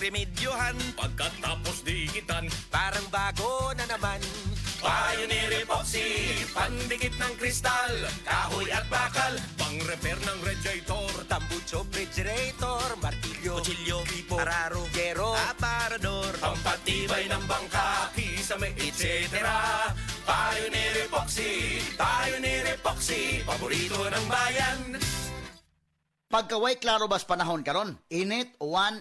remedyohan. Pagkatapos dikitan, Parang bago na naman. Pioneer Epoxy, pandikit ng kristal, kahoy at bakal, pang-repair ng radiator, Tambucho, refrigerator, martilyo, kutsilyo, gripo, araro, gero, aparador, pampatibay ng bangka, kisame, etc. Pioneer Epoxy, paborito ng bayan. Pagkaway klaro bas panahon karon, init uwan.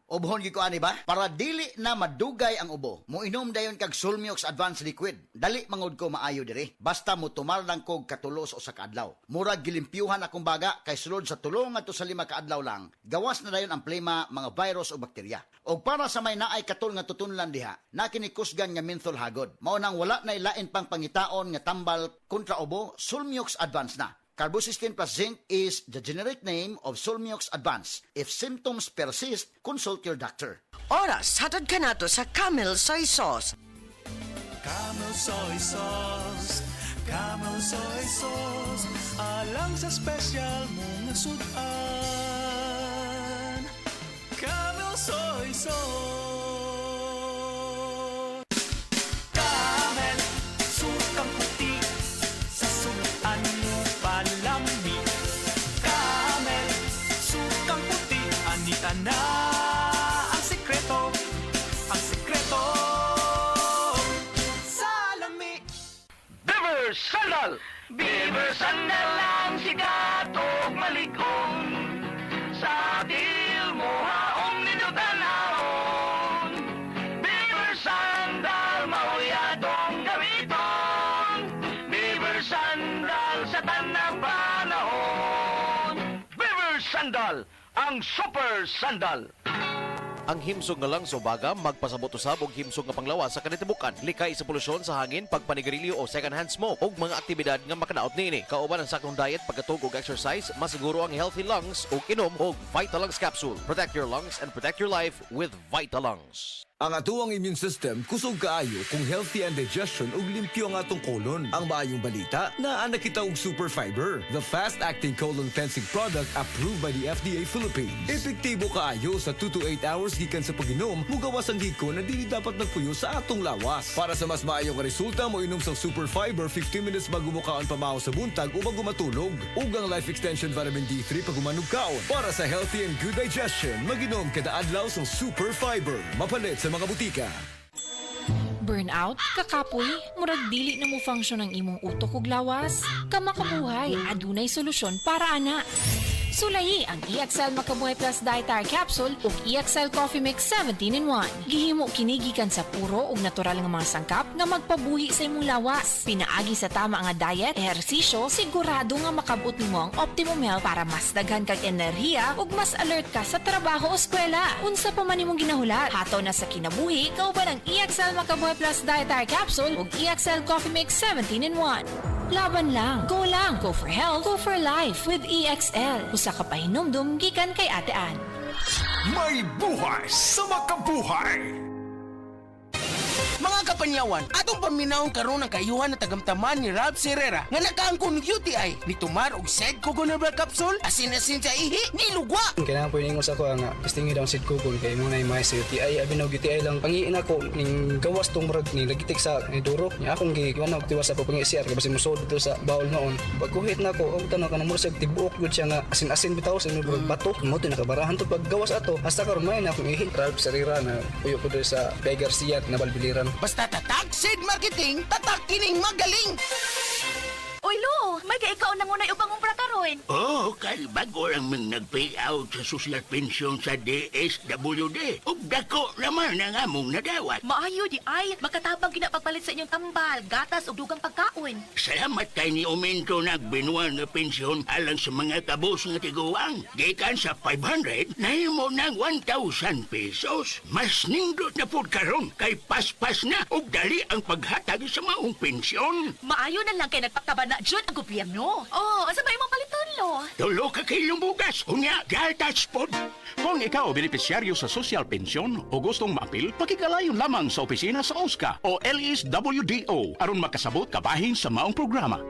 Ubhon gi ko ani ba? Para dili na madugay ang ubo, moinom dayon kag Sulmiox Advanced Liquid. Dali mangod ko maayo diri. Basta mo tumal lang kog katulo sa usa ka adlaw. Murag gilimpyuhan akong baga kay sulod sa tulo ngadto sa 5 ka adlaw lang. Gawas na dayon ang plema, mga virus o bakterya. Og para sa may naay katul nga tutunlan diha, na kinikusgan nga menthol hagod. Mao nang wala nay lain pang pangitaon nga tambal kontra ubo, Sulmiox Advanced na. Carbocysteine plus zinc is the generic name of Sulmiox Advanced. If symptoms persist, consult your doctor. Oras, hatod ka na to sa Camel Soy Sauce. Camel soy sauce, Camel soy sauce, alang sa special mong sudan. Camel soy sauce. Camel, sukang puti, sa sudan mo palami. Camel, sukang puti, anita na ang sikreto, ang sikreto. Beaver Sandal! Beaver Sandal ang sikat o maligong sa dil mo haong ninutanahon. Beaver Sandal, mauyadong gamiton. Beaver Sandal sa tanang panahon. Beaver Sandal, ang super sandal. Ang himsog nga lang subaga magpasabot usab og himsog nga panglawas sa kanitibukan, likay sa polusyon sa hangin, pagpanigarilyo o second-hand smoke ug mga aktibidad nga makanaot niini. Kauban ang saktong diet, pagkatug og exercise, masiguro ang healthy lungs ug inom og Vitalungs capsule. Protect your lungs and protect your life with Vitalungs. Ang atuang immune system kusog kaayo kung healthy ang digestion ug limpyo ang atong kolon. Ang maayong balita, naa na kita og super fiber, the fast-acting colon cleansing product approved by the FDA Philippines. Epektibo kaayo sa 2 to 8 hours gikan sa pag-inom, mugawas ang hiko na dili dapat nagpuyo sa atong lawas. Para sa mas maayong resulta, mo inom sa super fiber 15 minutes bago mo kaon pamahaw sa buntag o bago matulog. Ug ang life extension vitamin D3 pag umanog kaon. Para sa healthy and good digestion, mag-inom kada adlaw sa super fiber. Mapalit sa mga butika. Burnout, kakapoy, murag dili na mo function ang imong utok ug lawas. Kamakabuhay, adunay solusyon para ana. Sulayi ang EXL Makabuhay Plus Dietary Capsule ug EXL Coffee Mix 17-in-1. Gihimo kini gikan sa puro ug natural nga mga sangkap nga magpabuhi sa imong lawas. Pinaagi sa tama nga diet, ehersisyo, sigurado nga makabot nimo ang optimum health para mas daghan kag enerhiya ug mas alert ka sa trabaho o eskwela. Unsa pa man imong ginahulat, hataw na sa kinabuhi, kauban ang EXL Makabuhay Plus Dietary Capsule ug EXL Coffee Mix 17-in-1. Laban lang, go for health, go for life with EXL. Usa ka pahinumdum gikan kay Ate Ann. May buhay sa makabuhay! Mga kapanyawan, atong paminawon karon ang kayuhan na tagamtaman ni Ralph Serrera nga nakaangkon UTI ni Tumar og Sed Coconut Capsule asin-asin sa ihi ni lugwa. Kailangan po ingos ako nga pistingi daw Sed Coconut kay mo na may sa UTI abinaw UTI lang pangiin ako ning gawas tong murag ni lagitik sa ni duro nya akong giwana og tiwas sa pagpangisiyar kay basi musod dito sa bawl noon. Pagkuhit na ako og tanong kanang murag tibuok gud siya nga asin-asin bitaw sa murag bato mo to nakabarahan to paggawas ato hasta karon may na akong ihi. Ralph Serrera na uyo ko dito sa Bay Garcia na Balbiliran. Basta tatak Sed Marketing, tatak kining magaling. Uy, Lo, may kaikaw na ngunay upang umpra karon. Oh, kay bago lang mong nag-payout sa social pension sa DSWD. Ug dako naman ang among nadawat. Maayo di ay, makatabang kinapagpalit sa inyong tambal, gatas ug dugang pagkaon. Salamat kay ni Aumento nagbinuan nga pensyon alang sa mga kabos nga tiguang. Gikan sa 500, nahimo ng 1,000 pesos. Mas nindot na pod karon kay paspas na ug dali ang paghatag sa maong pensyon. Maayo na lang kay nagpakaba na jud ang gobyerno. Oh, asa ba imong paliton, Lo? Tulo ka kilong bugas, unya gatas pod. Kung ikaw benepisyaryo sa social pension o gustong maapil, pakigalayon lamang sa opisina sa OSCA o LSWDO aron makasabot kabahin sa maong programa.